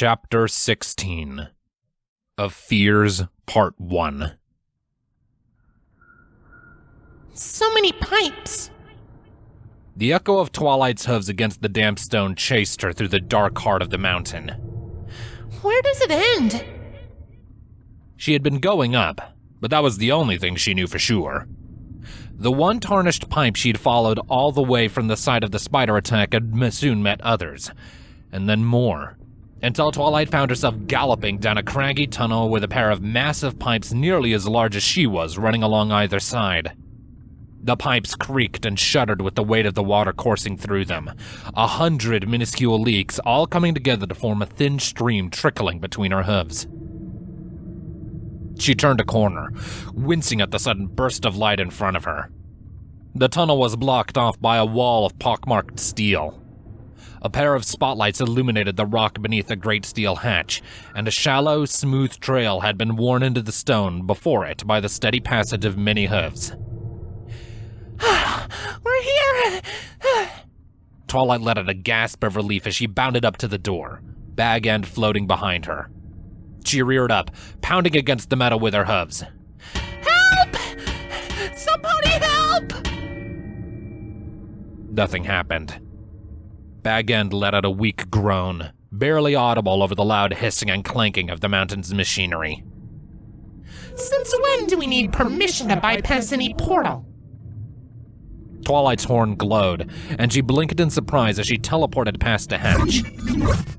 Chapter 16 of Fears, Part 1. So many pipes! The echo of Twilight's hooves against the damp stone chased her through the dark heart of the mountain. Where does it end? She had been going up, but that was the only thing she knew for sure. The one tarnished pipe she'd followed all the way from the site of the spider attack had soon met others, and then more, until Twilight found herself galloping down a craggy tunnel with a pair of massive pipes nearly as large as she was running along either side. The pipes creaked and shuddered with the weight of the water coursing through them, 100 minuscule leaks all coming together to form a thin stream trickling between her hooves. She turned a corner, wincing at the sudden burst of light in front of her. The tunnel was blocked off by a wall of pockmarked steel. A pair of spotlights illuminated the rock beneath a great steel hatch, and a shallow, smooth trail had been worn into the stone before it by the steady passage of many hooves. We're here! Twilight let out a gasp of relief as she bounded up to the door, bag end floating behind her. She reared up, pounding against the metal with her hooves. Help! Somebody help! Nothing happened. Bag end let out a weak groan, barely audible over the loud hissing and clanking of the mountain's machinery. Since when do we need permission to bypass any portal? Twilight's horn glowed, and she blinked in surprise as she teleported past a hatch.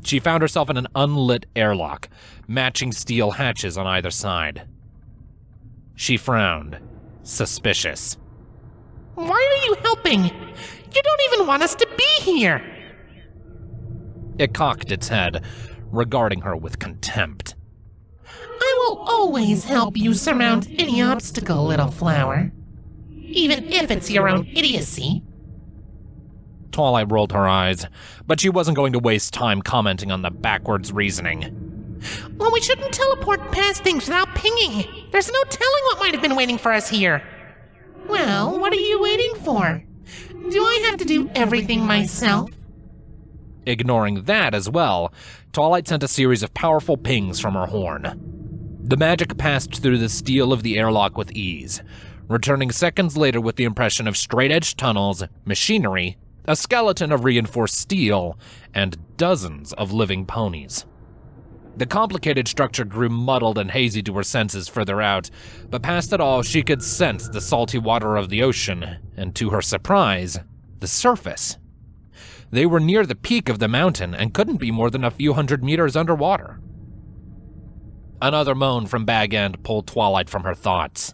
She found herself in an unlit airlock, matching steel hatches on either side. She frowned, suspicious. Why are you helping? You don't even want us to be here! It cocked its head, regarding her with contempt. I will always help you surmount any obstacle, little flower. Even if it's your own idiocy. Twilight rolled her eyes, but she wasn't going to waste time commenting on the backwards reasoning. Well, we shouldn't teleport past things without pinging. There's no telling what might have been waiting for us here. Well, what are you waiting for? Do I have to do everything myself? Ignoring that as well, Twilight sent a series of powerful pings from her horn. The magic passed through the steel of the airlock with ease, returning seconds later with the impression of straight-edged tunnels, machinery, a skeleton of reinforced steel, and dozens of living ponies. The complicated structure grew muddled and hazy to her senses further out, but past it all she could sense the salty water of the ocean, and to her surprise, the surface. They were near the peak of the mountain and couldn't be more than a few hundred meters underwater. Another moan from Bag End pulled Twilight from her thoughts.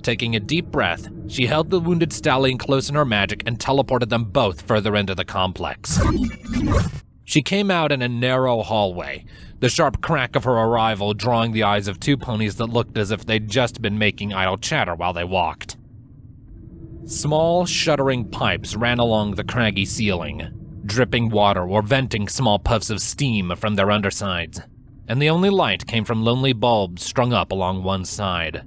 Taking a deep breath, she held the wounded stallion close in her magic and teleported them both further into the complex. She came out in a narrow hallway, the sharp crack of her arrival drawing the eyes of two ponies that looked as if they'd just been making idle chatter while they walked. Small, shuddering pipes ran along the craggy ceiling, dripping water or venting small puffs of steam from their undersides, and the only light came from lonely bulbs strung up along one side.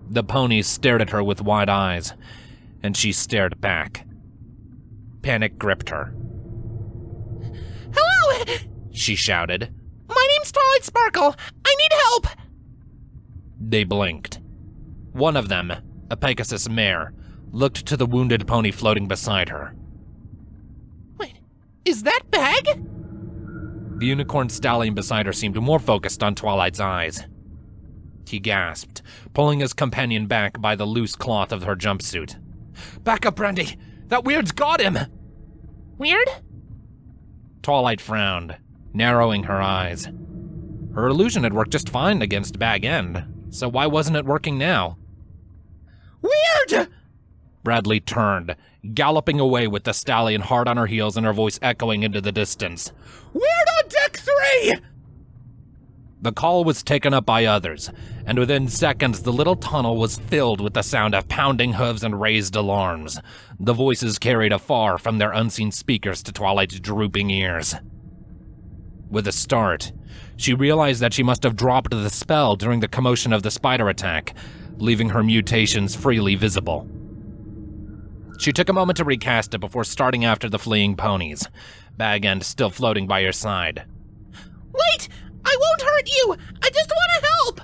The ponies stared at her with wide eyes, and she stared back. Panic gripped her. Hello! She shouted. My name's Twilight Sparkle. I need help! They blinked. One of them, a Pegasus mare, looked to the wounded pony floating beside her. Wait, is that Bag? The unicorn stallion beside her seemed more focused on Twilight's eyes. He gasped, pulling his companion back by the loose cloth of her jumpsuit. Back up, Brandy! That weird's got him! Weird? Twilight frowned, narrowing her eyes. Her illusion had worked just fine against Bag End, so why wasn't it working now? Weird! Bradley turned, galloping away with the stallion hard on her heels and her voice echoing into the distance. Weird on deck 3! The call was taken up by others, and within seconds the little tunnel was filled with the sound of pounding hooves and raised alarms, the voices carried afar from their unseen speakers to Twilight's drooping ears. With a start, she realized that she must have dropped the spell during the commotion of the spider attack, leaving her mutations freely visible. She took a moment to recast it before starting after the fleeing ponies, Bag End still floating by her side. Wait! I won't hurt you! I just want to help!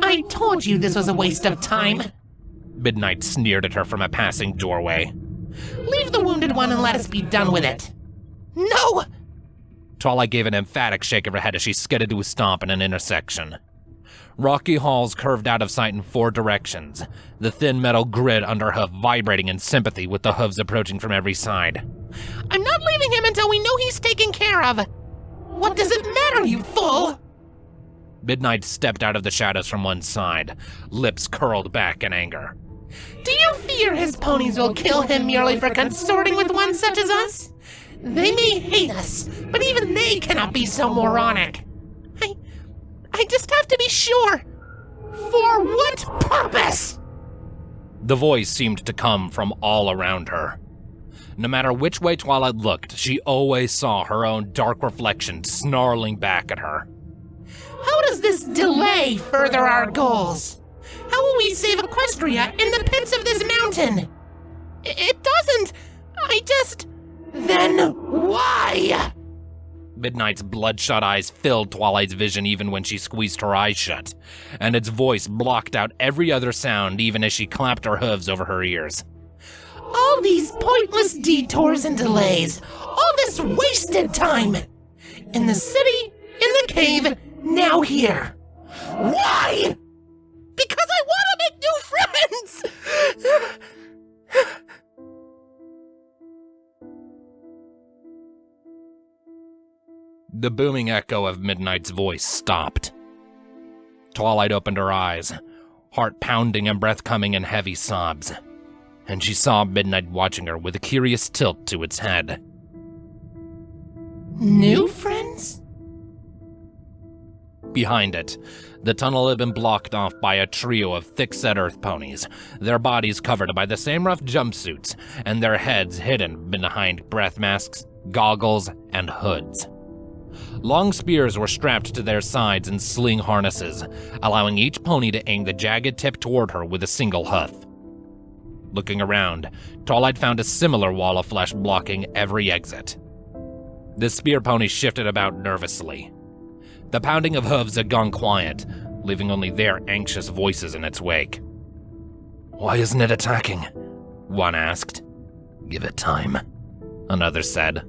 I told you this was a waste of time. Midnight sneered at her from a passing doorway. Leave the wounded one and let us be done with it. No! Twilight gave an emphatic shake of her head as she skidded to a stomp in an intersection. Rocky halls curved out of sight in 4 directions, the thin metal grid under her vibrating in sympathy with the hooves approaching from every side. I'm not leaving him until we know he's taken care of. What does it matter, you fool? Midnight stepped out of the shadows from one side, lips curled back in anger. Do you fear his ponies will kill him merely for consorting with one such as us? They may hate us, but even they cannot be so moronic. I just have to be sure. For what purpose? The voice seemed to come from all around her. No matter which way Twilight looked, she always saw her own dark reflection snarling back at her. How does this delay further our goals? How will we save Equestria in the pits of this mountain? It doesn't. Then why? Midnight's bloodshot eyes filled Twilight's vision even when she squeezed her eyes shut, and its voice blocked out every other sound even as she clapped her hooves over her ears. All these pointless detours and delays, all this wasted time. In the city, in the cave, now here. Why? Because I want to make new friends! The booming echo of Midnight's voice stopped. Twilight opened her eyes, heart pounding and breath coming in heavy sobs, and she saw Midnight watching her with a curious tilt to its head. New friends? Behind it, the tunnel had been blocked off by a trio of thick-set earth ponies, their bodies covered by the same rough jumpsuits, and their heads hidden behind breath masks, goggles, and hoods. Long spears were strapped to their sides in sling harnesses, allowing each pony to aim the jagged tip toward her with a single hoof. Looking around, Twilight found a similar wall of flesh blocking every exit. The spear pony shifted about nervously. The pounding of hooves had gone quiet, leaving only their anxious voices in its wake. "Why isn't it attacking?" one asked. "Give it time," another said.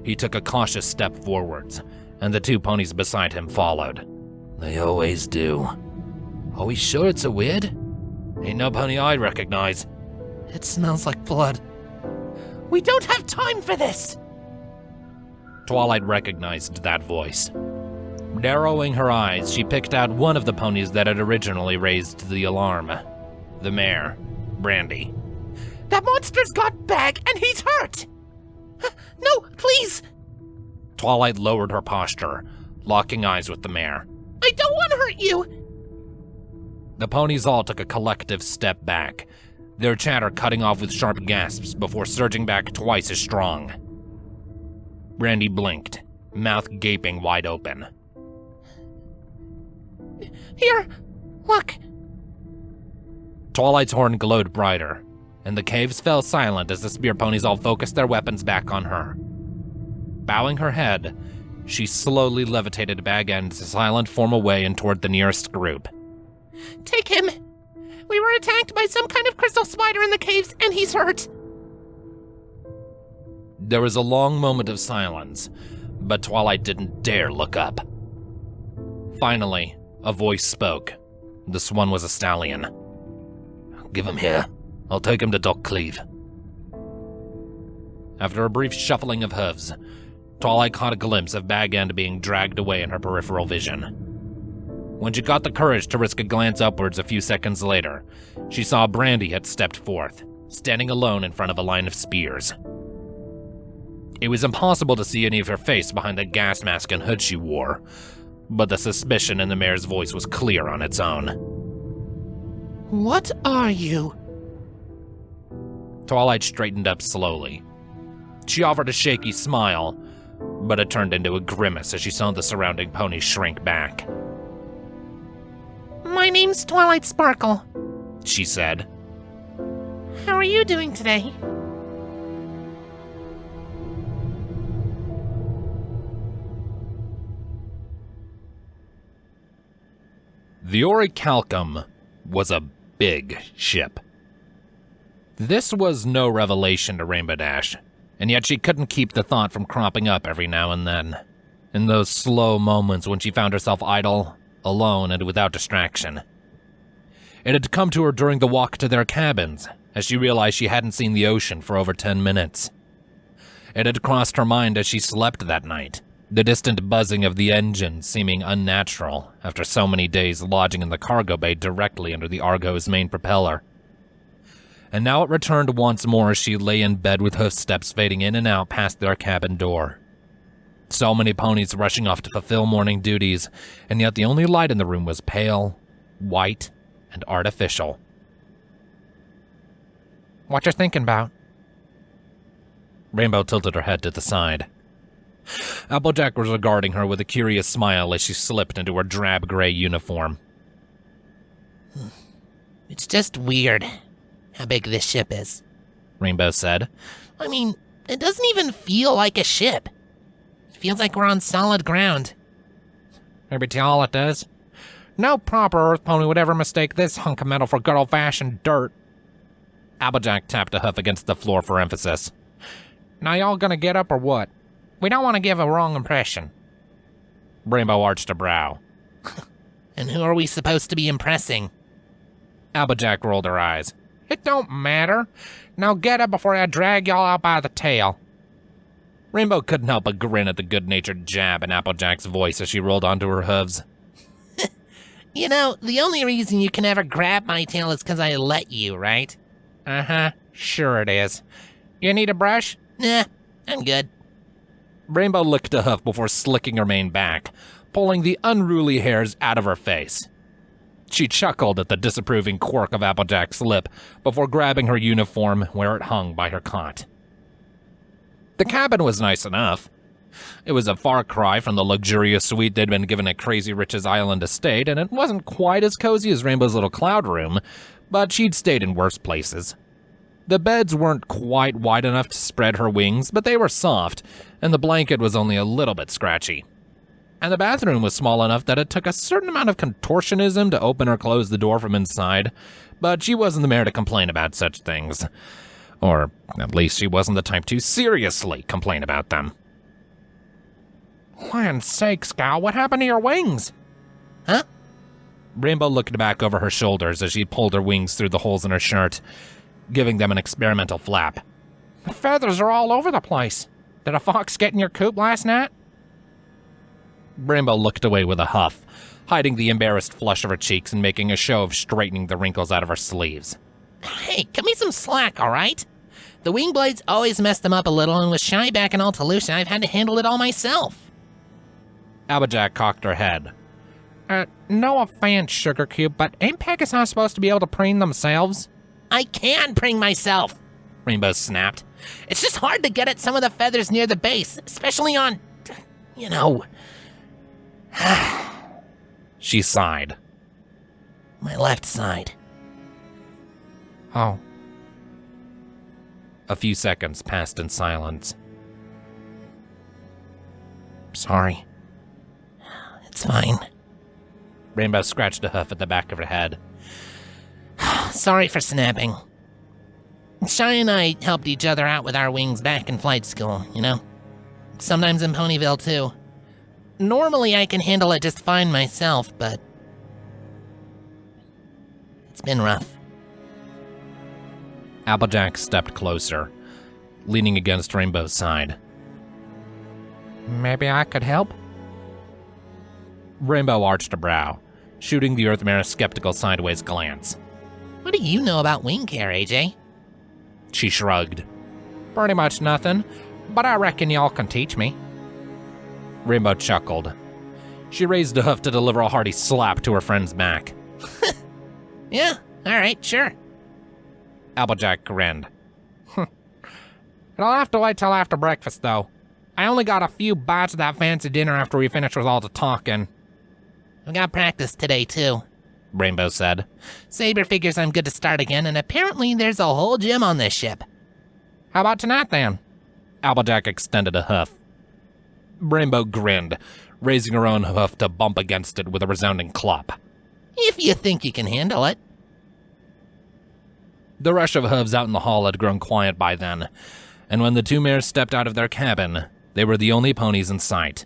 He took a cautious step forwards, and the 2 ponies beside him followed. "They always do." "Are we sure it's a weird?" "Ain't no pony I recognize. It smells like blood." We don't have time for this! Twilight recognized that voice. Narrowing her eyes, she picked out one of the ponies that had originally raised the alarm. The mare, Brandy. That monster's got back and he's hurt! No, please! Twilight lowered her posture, locking eyes with the mare. I don't want to hurt you! The ponies all took a collective step back, their chatter cutting off with sharp gasps before surging back twice as strong. Brandy blinked, mouth gaping wide open. Here, look. Twilight's horn glowed brighter, and the caves fell silent as the spear ponies all focused their weapons back on her. Bowing her head, she slowly levitated Bag End's silent form away and toward the nearest group. Take him! We were attacked by some kind of crystal spider in the caves, and he's hurt. There was a long moment of silence, but Twilight didn't dare look up. Finally, a voice spoke. This one was a stallion. "Give him here. I'll take him to Doc Cleve." After a brief shuffling of hooves, Twilight caught a glimpse of Bag End being dragged away in her peripheral vision. When she got the courage to risk a glance upwards a few seconds later, she saw Brandy had stepped forth, standing alone in front of a line of spears. It was impossible to see any of her face behind the gas mask and hood she wore, but the suspicion in the mare's voice was clear on its own. What are you? Twilight straightened up slowly. She offered a shaky smile, but it turned into a grimace as she saw the surrounding ponies shrink back. My name's Twilight Sparkle, she said. How are you doing today? The Orichalcum was a big ship. This was no revelation to Rainbow Dash, and yet she couldn't keep the thought from cropping up every now and then, in those slow moments when she found herself idle, alone, and without distraction. It had come to her during the walk to their cabins, as she realized she hadn't seen the ocean for over 10 minutes. It had crossed her mind as she slept that night, the distant buzzing of the engine seeming unnatural after so many days lodging in the cargo bay directly under the Argo's main propeller. And now it returned once more as she lay in bed with hoof steps fading in and out past their cabin door. So many ponies rushing off to fulfill morning duties, and yet the only light in the room was pale, white, and artificial. "What you thinking about?" Rainbow tilted her head to the side. Applejack was regarding her with a curious smile as she slipped into her drab gray uniform. "It's just weird how big this ship is," Rainbow said. "I mean, it doesn't even feel like a ship. It feels like we're on solid ground." "Maybe to all it does. No proper Earth pony would ever mistake this hunk of metal for good old-fashioned dirt." Applejack tapped a hoof against the floor for emphasis. "Now y'all gonna get up or what? We don't want to give a wrong impression." Rainbow arched a brow. "And who are we supposed to be impressing?" Applejack rolled her eyes. "It don't matter. Now get up before I drag y'all out by the tail." Rainbow couldn't help but grin at the good-natured jab in Applejack's voice as she rolled onto her hooves. "You know, the only reason you can ever grab my tail is because I let you, right?" "Uh-huh, sure it is. You need a brush?" "Nah, I'm good." Rainbow licked a hoof before slicking her mane back, pulling the unruly hairs out of her face. She chuckled at the disapproving quirk of Applejack's lip before grabbing her uniform where it hung by her cot. The cabin was nice enough. It was a far cry from the luxurious suite they'd been given at Crazy Rich's Island estate, and it wasn't quite as cozy as Rainbow's little cloud room, but she'd stayed in worse places. The beds weren't quite wide enough to spread her wings, but they were soft, and the blanket was only a little bit scratchy. And the bathroom was small enough that it took a certain amount of contortionism to open or close the door from inside, but she wasn't the mare to complain about such things. Or at least she wasn't the type to seriously complain about them. "Land's sakes, gal, what happened to your wings?" "Huh?" Rainbow looked back over her shoulders as she pulled her wings through the holes in her shirt, giving them an experimental flap. "The feathers are all over the place. Did a fox get in your coop last night?" Rainbow looked away with a huff, hiding the embarrassed flush of her cheeks and making a show of straightening the wrinkles out of her sleeves. "Hey, cut me some slack, all right? The wing blades always messed them up a little, and with Shy back in Altalucia, I've had to handle it all myself." Applejack cocked her head. No offense, Sugar Cube, but ain't Pegasus supposed to be able to preen themselves?" "I can preen myself," Rainbow snapped. "It's just hard to get at some of the feathers near the base, especially on, you know." She sighed. "My left side." "Oh." A few seconds passed in silence. "Sorry." "It's fine." Rainbow scratched a hoof at the back of her head. "Sorry for snapping. Shy and I helped each other out with our wings back in flight school, you know? Sometimes in Ponyville, too. Normally I can handle it just fine myself, but it's been rough." Applejack stepped closer, leaning against Rainbow's side. "Maybe I could help?" Rainbow arched a brow, shooting the Earthmare's skeptical sideways glance. "What do you know about wing care, AJ?" She shrugged. "Pretty much nothing, but I reckon y'all can teach me." Rainbow chuckled. She raised a hoof to deliver a hearty slap to her friend's back. "Yeah, all right, sure." Applejack grinned. "It'll have to wait till after breakfast, though. I only got a few bites of that fancy dinner after we finish with all the talking." "We got practice today, too," Rainbow said. "Saber figures I'm good to start again, and apparently there's a whole gym on this ship." "How about tonight, then?" Applejack extended a hoof. Rainbow grinned, raising her own hoof to bump against it with a resounding clop. If you think you can handle it. The rush of hooves out in the hall had grown quiet by then, and when the two mares stepped out of their cabin, they were the only ponies in sight.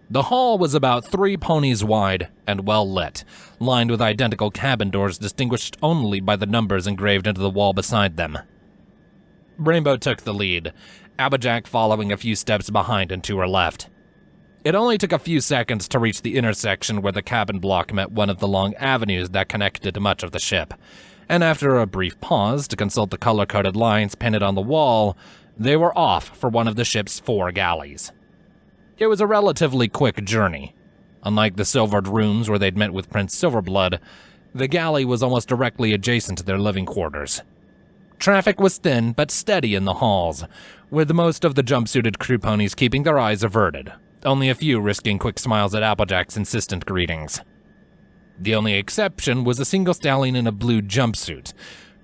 The hall was about 3 ponies wide and well lit, lined with identical cabin doors distinguished only by the numbers engraved into the wall beside them. Rainbow took the lead, Applejack following a few steps behind and to her left. It only took a few seconds to reach the intersection where the cabin block met one of the long avenues that connected much of the ship, and after a brief pause to consult the color-coded lines painted on the wall, they were off for one of the ship's 4 galleys. It was a relatively quick journey. Unlike the silvered rooms where they'd met with Prince Silverblood, the galley was almost directly adjacent to their living quarters. Traffic was thin but steady in the halls, with most of the jumpsuited crew ponies keeping their eyes averted, only a few risking quick smiles at Applejack's insistent greetings. The only exception was a single stallion in a blue jumpsuit,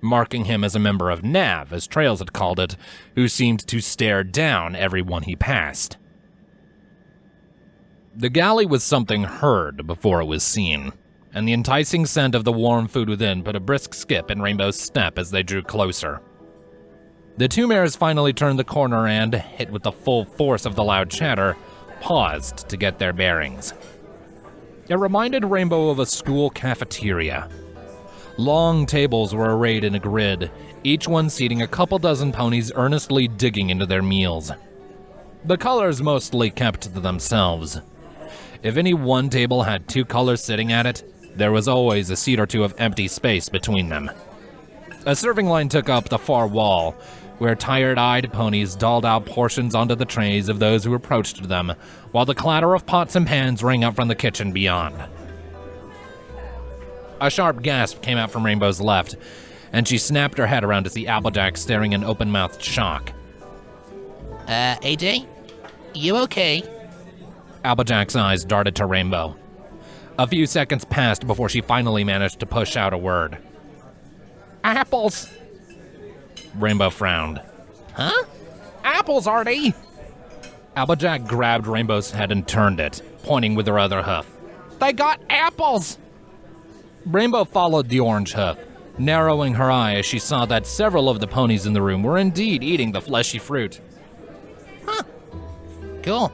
marking him as a member of NAV, as Trails had called it, who seemed to stare down everyone he passed. The galley was something heard before it was seen, and the enticing scent of the warm food within put a brisk skip in Rainbow's step as they drew closer. The two mares finally turned the corner and, hit with the full force of the loud chatter, paused to get their bearings. It reminded Rainbow of a school cafeteria. Long tables were arrayed in a grid, each one seating a couple dozen ponies earnestly digging into their meals. The colors mostly kept to themselves. If any one table had 2 colors sitting at it, there was always a seat or 2 of empty space between them. A serving line took up the far wall, where tired-eyed ponies dolled out portions onto the trays of those who approached them, while the clatter of pots and pans rang out from the kitchen beyond. A sharp gasp came out from Rainbow's left, and she snapped her head around to see Applejack staring in open-mouthed shock. AJ? You okay? Applejack's eyes darted to Rainbow. A few seconds passed before she finally managed to push out a word. Apples! Rainbow frowned. Huh? Apples, Artie! Applejack grabbed Rainbow's head and turned it, pointing with her other hoof. They got apples! Rainbow followed the orange hoof, narrowing her eye as she saw that several of the ponies in the room were indeed eating the fleshy fruit. Huh. Cool.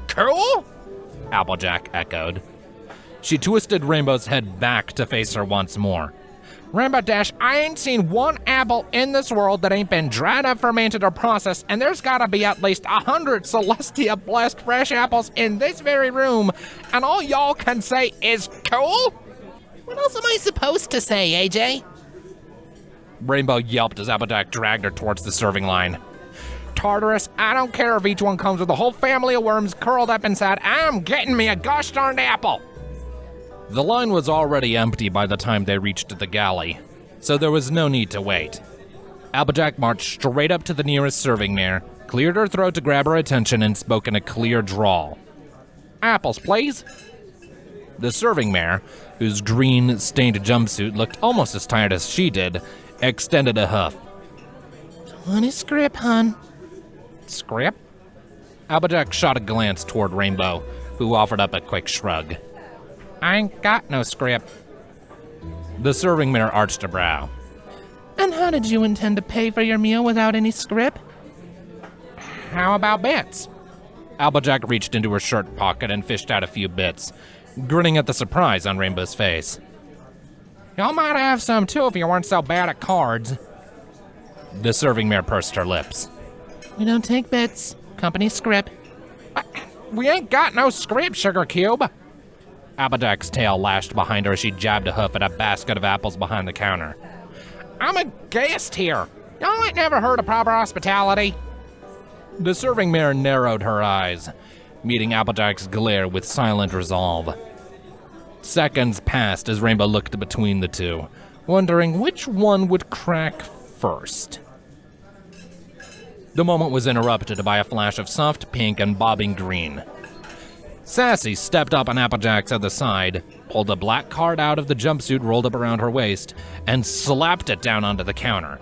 Cool? Applejack echoed. She twisted Rainbow's head back to face her once more. Rainbow Dash, I ain't seen one apple in this world that ain't been dried up, fermented, or processed, and there's gotta be at least 100 Celestia-blessed fresh apples in this very room, and all y'all can say is cool? What else am I supposed to say, AJ? Rainbow yelped as Applejack dragged her towards the serving line. Tartarus, I don't care if each one comes with a whole family of worms curled up inside, I'm getting me a gosh darned apple! The line was already empty by the time they reached the galley, so there was no need to wait. Applejack marched straight up to the nearest serving mare, cleared her throat to grab her attention, and spoke in a clear drawl. Apples, please. The serving mare, whose green, stained jumpsuit looked almost as tired as she did, extended a hoof. 20 scrip, hun. Scrip? Applejack shot a glance toward Rainbow, who offered up a quick shrug. I ain't got no scrip. The serving mare arched a brow. And how did you intend to pay for your meal without any scrip? How about bits? Applejack reached into her shirt pocket and fished out a few bits, grinning at the surprise on Rainbow's face. Y'all might have some too if you weren't so bad at cards. The serving mare pursed her lips. We don't take bits. Company scrip. We ain't got no scrip, Sugar Cube. Applejack's tail lashed behind her as she jabbed a hoof at a basket of apples behind the counter. I'm a guest here. Y'all ain't never heard of proper hospitality. The serving mare narrowed her eyes, meeting Applejack's glare with silent resolve. Seconds passed as Rainbow looked between the two, wondering which one would crack first. The moment was interrupted by a flash of soft pink and bobbing green. Sassy stepped up on Applejack's other side, pulled a black card out of the jumpsuit rolled up around her waist, and slapped it down onto the counter.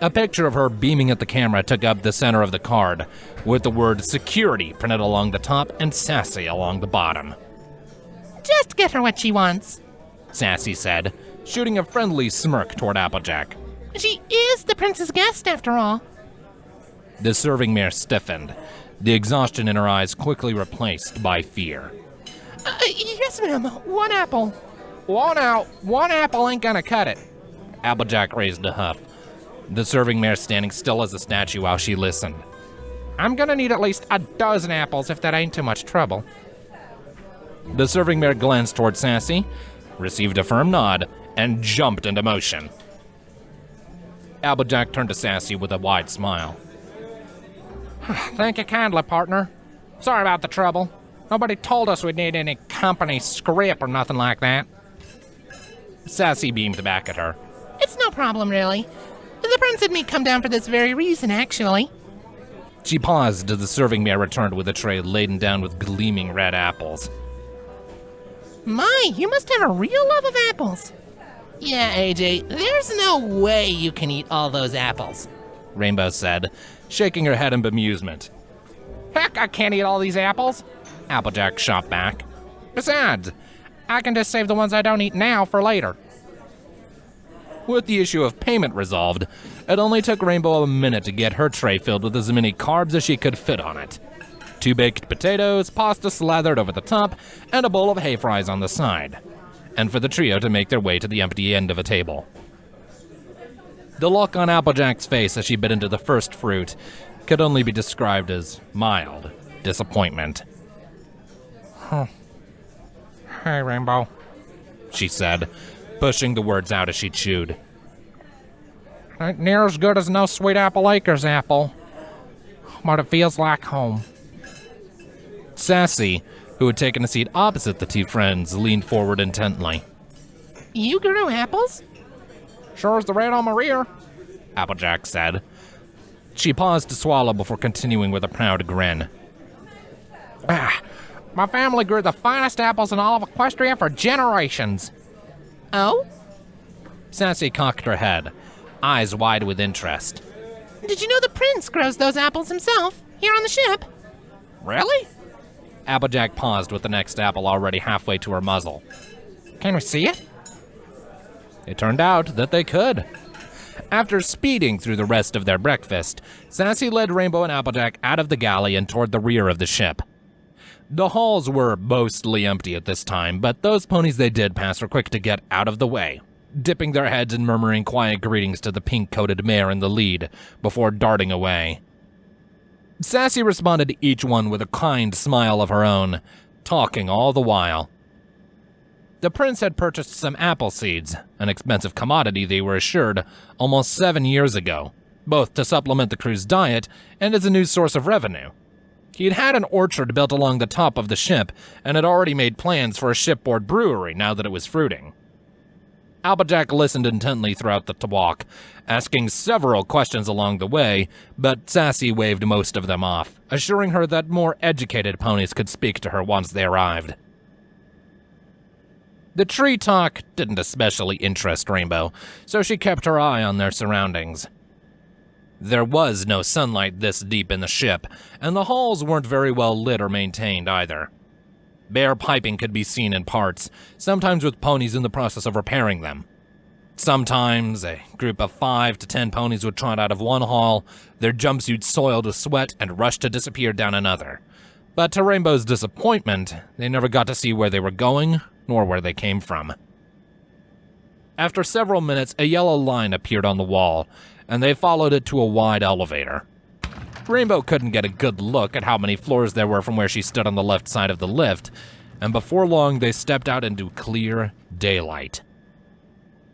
A picture of her beaming at the camera took up the center of the card, with the word security printed along the top and sassy along the bottom. Just get her what she wants. Sassy said, shooting a friendly smirk toward Applejack. She is the prince's guest, after all. The serving mare stiffened, the exhaustion in her eyes quickly replaced by fear. Yes, ma'am. 1 apple. One apple ain't gonna cut it. Applejack raised a huff, the serving mare standing still as a statue while she listened. I'm gonna need at least a dozen apples if that ain't too much trouble. The serving mare glanced toward Sassy, received a firm nod, and jumped into motion. Applejack turned to Sassy with a wide smile. Thank you kindly, partner. Sorry about the trouble. Nobody told us we'd need any company script or nothing like that. Sassy beamed back at her. It's no problem, really. The prince and me come down for this very reason, actually. She paused as the serving mare returned with a tray laden down with gleaming red apples. My, you must have a real love of apples. Yeah, AJ, there's no way you can eat all those apples, Rainbow said, shaking her head in bemusement. Heck, I can't eat all these apples, Applejack shot back. Besides, I can just save the ones I don't eat now for later. With the issue of payment resolved, it only took Rainbow a minute to get her tray filled with as many carbs as she could fit on it. 2 baked potatoes, pasta slathered over the top, and a bowl of hay fries on the side. And for the trio to make their way to the empty end of a table. The look on Applejack's face as she bit into the first fruit could only be described as mild disappointment. Hey, Rainbow, she said, pushing the words out as she chewed. Ain't near as good as no Sweet Apple Acres apple, but it feels like home. Sassy, who had taken a seat opposite the 2 friends, leaned forward intently. You grew apples? Sure as the red on my rear, Applejack said. She paused to swallow before continuing with a proud grin. My family grew the finest apples in all of Equestria for generations. Oh? Sassy cocked her head, eyes wide with interest. Did you know the prince grows those apples himself, here on the ship? Really? Applejack paused with the next apple already halfway to her muzzle. Can we see it? It turned out that they could. After speeding through the rest of their breakfast, Sassy led Rainbow and Applejack out of the galley and toward the rear of the ship. The halls were mostly empty at this time, but those ponies they did pass were quick to get out of the way, dipping their heads and murmuring quiet greetings to the pink-coated mare in the lead before darting away. Sassy responded to each one with a kind smile of her own, talking all the while. The prince had purchased some apple seeds, an expensive commodity they were assured almost 7 years ago, both to supplement the crew's diet and as a new source of revenue. He'd had an orchard built along the top of the ship and had already made plans for a shipboard brewery now that it was fruiting. Applejack listened intently throughout the walk, asking several questions along the way, but Sassy waved most of them off, assuring her that more educated ponies could speak to her once they arrived. The tree talk didn't especially interest Rainbow, so she kept her eye on their surroundings. There was no sunlight this deep in the ship, and the halls weren't very well lit or maintained either. Bare piping could be seen in parts, sometimes with ponies in the process of repairing them. Sometimes a group of 5 to 10 ponies would trot out of one hall, their jumpsuits soiled with sweat and rush to disappear down another. But to Rainbow's disappointment, they never got to see where they were going, nor where they came from. After several minutes, a yellow line appeared on the wall, and they followed it to a wide elevator. Rainbow couldn't get a good look at how many floors there were from where she stood on the left side of the lift, and before long they stepped out into clear daylight.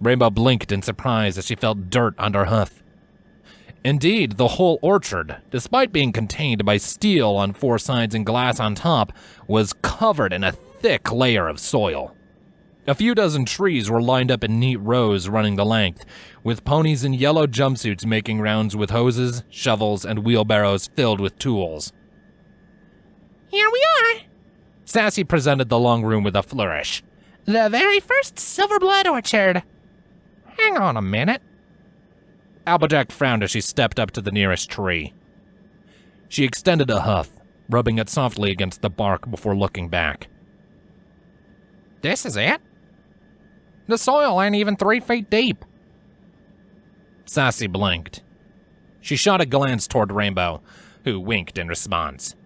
Rainbow blinked in surprise as she felt dirt under her hoof. Indeed, the whole orchard, despite being contained by steel on 4 sides and glass on top, was covered in a thick layer of soil. A few dozen trees were lined up in neat rows running the length, with ponies in yellow jumpsuits making rounds with hoses, shovels, and wheelbarrows filled with tools. Here we are, Sassy presented the long room with a flourish. the very first Silverblood orchard. Hang on a minute. Applejack frowned as she stepped up to the nearest tree. She extended a hoof, rubbing it softly against the bark before looking back. This is it? The soil ain't even 3 feet deep. Sassy blinked. She shot a glance toward Rainbow, who winked in response.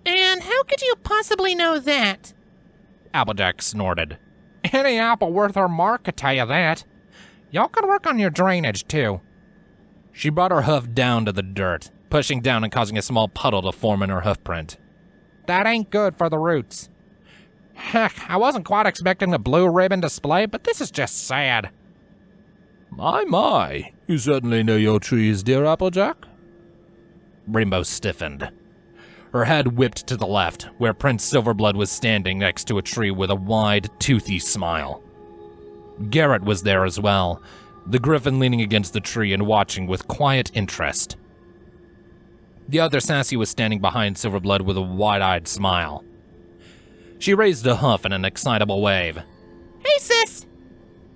And how could you possibly know that? Applejack snorted. Any apple worth her mark could tell you that. Y'all could work on your drainage, too. She brought her hoof down to the dirt, pushing down and causing a small puddle to form in her hoof print. That ain't good for the roots. Heck, I wasn't quite expecting a blue ribbon display, but this is just sad. My. You certainly know your trees, dear Applejack. Rainbow stiffened. Her head whipped to the left, where Prince Silverblood was standing next to a tree with a wide, toothy smile. Garrett was there as well, the griffin leaning against the tree and watching with quiet interest. The other Sassy was standing behind Silverblood with a wide-eyed smile. She raised a hoof in an excitable wave. Hey, sis!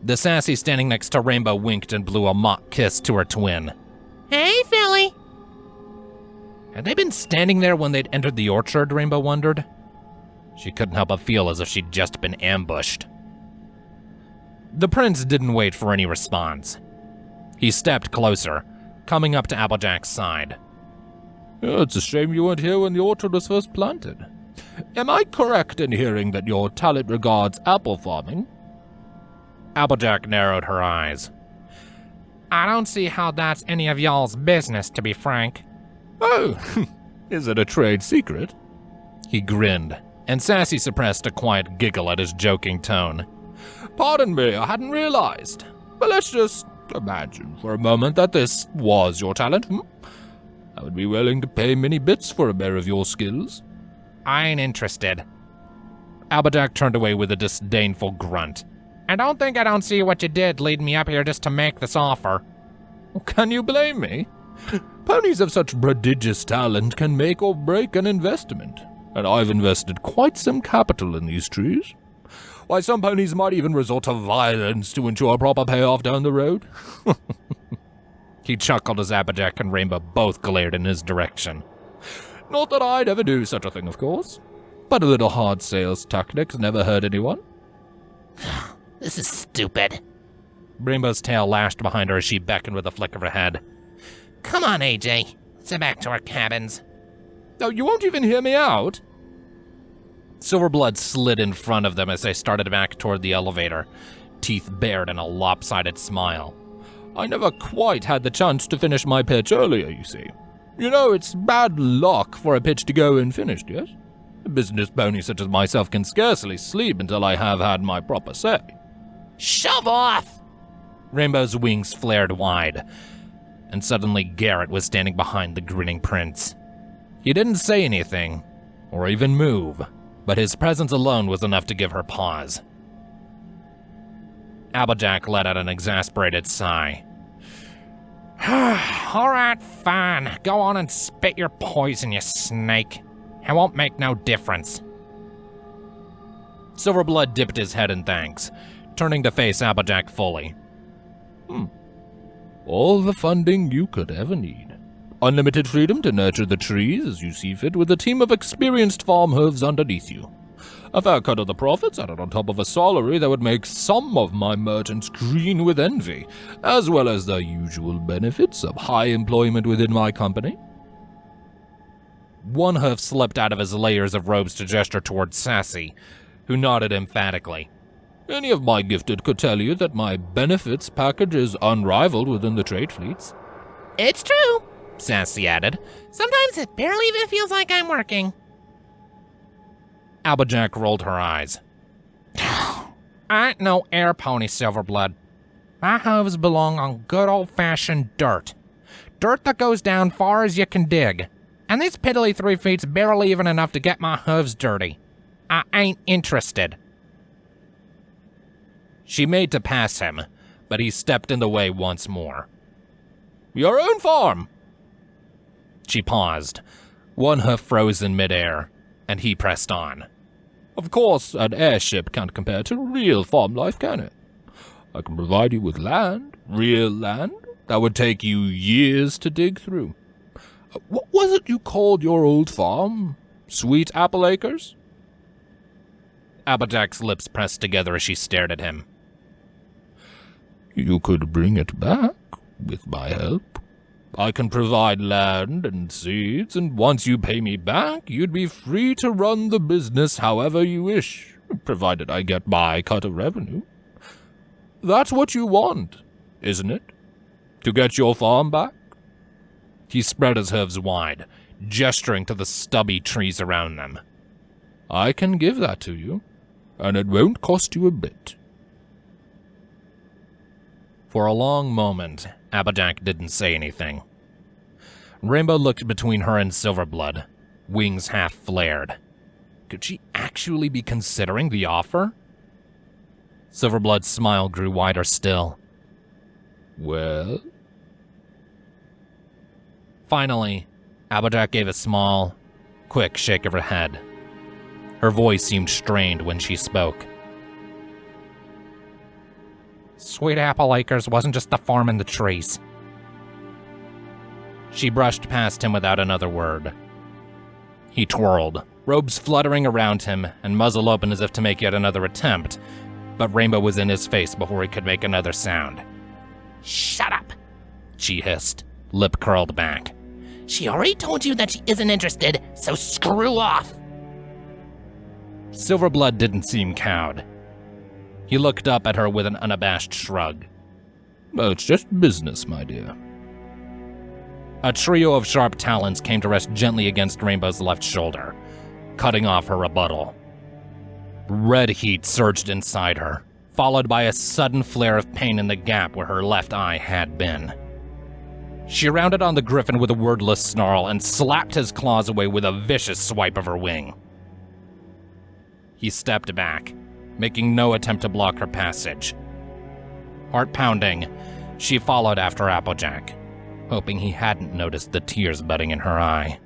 The Sassy standing next to Rainbow winked and blew a mock kiss to her twin. Hey, Philly! Had they been standing there when they'd entered the orchard, Rainbow wondered? She couldn't help but feel as if she'd just been ambushed. The prince didn't wait for any response. He stepped closer, coming up to Applejack's side. Oh, it's a shame you weren't here when the orchard was first planted. Am I correct in hearing that your talent regards apple farming? Applejack narrowed her eyes. I don't see how that's any of y'all's business, to be frank. Oh, is it a trade secret? He grinned, and Sassy suppressed a quiet giggle at his joking tone. Pardon me, I hadn't realized. But let's just imagine for a moment that this was your talent. I would be willing to pay many bits for a bear of your skills. I ain't interested. Applejack turned away with a disdainful grunt. I don't see what you did leading me up here just to make this offer. Can you blame me? Ponies of such prodigious talent can make or break an investment, and I've invested quite some capital in these trees. Why, some ponies might even resort to violence to ensure a proper payoff down the road. He chuckled as Applejack and Rainbow both glared in his direction. Not that I'd ever do such a thing, of course, but a little hard sales tactics never hurt anyone. This is stupid. Rainbow's tail lashed behind her as she beckoned with a flick of her head. Come on, AJ. Let's get back to our cabins. Oh, you won't even hear me out? Silverblood slid in front of them as they started back toward the elevator, teeth bared in a lopsided smile. I never quite had the chance to finish my pitch earlier, you see. You know, it's bad luck for a pitch to go unfinished, yes? A business pony such as myself can scarcely sleep until I have had my proper say. Shove off! Rainbow's wings flared wide, and suddenly Garrett was standing behind the grinning prince. He didn't say anything, or even move, but his presence alone was enough to give her pause. Applejack let out an exasperated sigh. All right, fine. Go on and spit your poison, you snake. It won't make no difference. Silverblood dipped his head in thanks, turning to face Applejack fully. All the funding you could ever need. Unlimited freedom to nurture the trees as you see fit with a team of experienced farm hooves underneath you. A fair cut of the profits added on top of a salary that would make some of my merchants green with envy, as well as the usual benefits of high employment within my company. One hoof slipped out of his layers of robes to gesture toward Sassy, who nodded emphatically. Any of my gifted could tell you that my benefits package is unrivaled within the trade fleets. It's true, Sassy added. Sometimes it barely even feels like I'm working. Applejack rolled her eyes. I ain't no air pony, Silverblood. My hooves belong on good old-fashioned dirt. Dirt that goes down far as you can dig. And these piddly 3 feet's barely even enough to get my hooves dirty. I ain't interested. She made to pass him, but he stepped in the way once more. Your own farm! She paused. One hoof froze in midair, and he pressed on. Of course, an airship can't compare to real farm life, can it? I can provide you with land, real land, that would take you years to dig through. What was it you called your old farm? Sweet Apple Acres? Applejack's lips pressed together as she stared at him. You could bring it back with my help. I can provide land and seeds, and once you pay me back, you'd be free to run the business however you wish, provided I get my cut of revenue. That's what you want, isn't it? To get your farm back? He spread his hooves wide, gesturing to the stubby trees around them. I can give that to you, and it won't cost you a bit. For a long moment, Applejack didn't say anything. Rainbow looked between her and Silverblood, wings half flared. Could she actually be considering the offer? Silverblood's smile grew wider still. Well? Finally, Applejack gave a small, quick shake of her head. Her voice seemed strained when she spoke. Sweet Apple Acres wasn't just the farm and the trees. She brushed past him without another word. He twirled, robes fluttering around him and muzzle open as if to make yet another attempt, but Rainbow was in his face before he could make another sound. Shut up, she hissed, lip curled back. She already told you that she isn't interested, so screw off. Silverblood didn't seem cowed. He looked up at her with an unabashed shrug. Well, it's just business, my dear. A trio of sharp talons came to rest gently against Rainbow's left shoulder, cutting off her rebuttal. Red heat surged inside her, followed by a sudden flare of pain in the gap where her left eye had been. She rounded on the griffin with a wordless snarl and slapped his claws away with a vicious swipe of her wing. He stepped back, making no attempt to block her passage. Heart pounding, she followed after Applejack, hoping he hadn't noticed the tears budding in her eye.